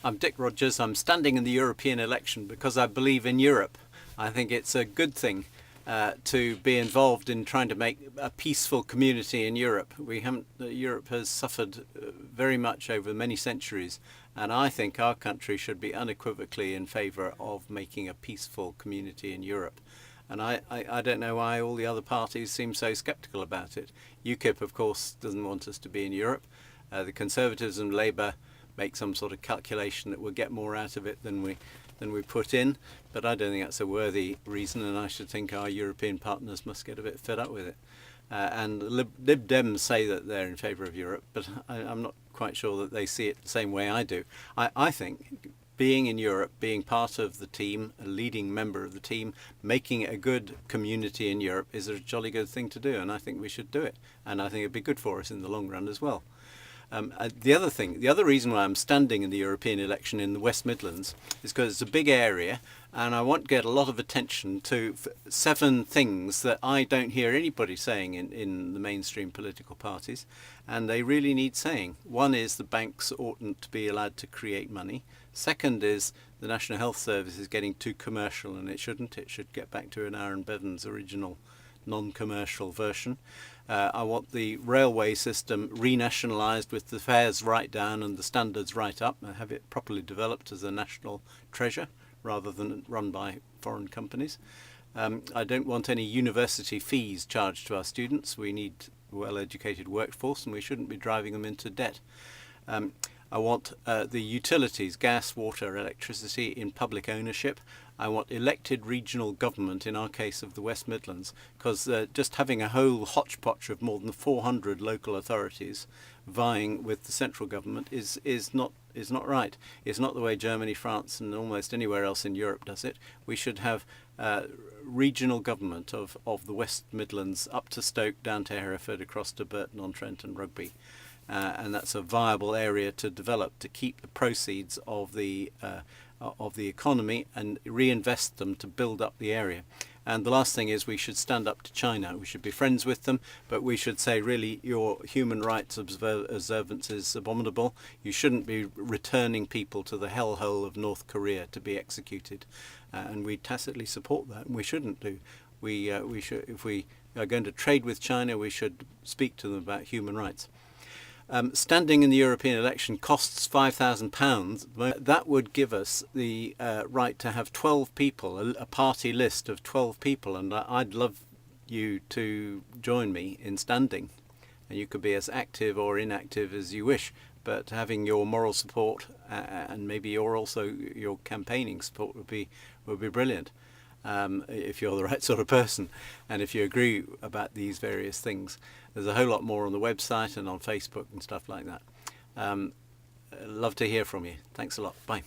I'm Dick Rodgers. I'm standing in the European election because I believe in Europe. I think it's a good thing to be involved in trying to make a peaceful community in Europe. Europe has suffered very much over many centuries, and I think our country should be unequivocally in favour of making a peaceful community in Europe. And I don't know why all the other parties seem so sceptical about it. UKIP, of course, doesn't want us to be in Europe. The Conservatives and Labour make some sort of calculation that we'll get more out of it than we put in, but I don't think that's a worthy reason, and I should think our European partners must get a bit fed up with it. And Lib Dems say that they're in favour of Europe, but I'm not quite sure that they see it the same way I do. I think being in Europe, being part of the team, a leading member of the team, making it a good community in Europe is a jolly good thing to do, and I think we should do it, and I think it'd be good for us in the long run as well. The other reason why I'm standing in the European election in the West Midlands is because it's a big area, and I want to get a lot of attention to 7 things that I don't hear anybody saying in the mainstream political parties, and they really need saying. One is the banks oughtn't to be allowed to create money. Second is the National Health Service is getting too commercial, and it shouldn't. It should get back to an Aaron Bevan's original non-commercial version. I want the railway system renationalised with the fares right down and the standards right up, and have it properly developed as a national treasure rather than run by foreign companies. I don't want any university fees charged to our students. We need a well-educated workforce, and we shouldn't be driving them into debt. I want the utilities, gas, water, electricity, in public ownership. I want elected regional government, in our case of the West Midlands, because just having a whole hodgepodge of more than 400 local authorities vying with the central government is not right. It's not the way Germany, France and almost anywhere else in Europe does it. We should have regional government of the West Midlands up to Stoke, down to Hereford, across to Burton-on-Trent and Rugby. And that's a viable area to develop, to keep the proceeds of the economy and reinvest them to build up the area. And the last thing is we should stand up to China. We should be friends with them, but we should say, really, your human rights observance is abominable. You shouldn't be returning people to the hellhole of North Korea to be executed. And we tacitly support that, and we shouldn't do. We should, if we are going to trade with China, we should speak to them about human rights. Standing in the European election costs £5,000. That would give us the right to have 12 people, a party list of 12 people, and I'd love you to join me in standing. And you could be as active or inactive as you wish, but having your moral support and maybe your campaigning support would be brilliant. If you're the right sort of person and if you agree about these various things. There's a whole lot more on the website and on Facebook and stuff like that. Love to hear from you. Thanks a lot. Bye.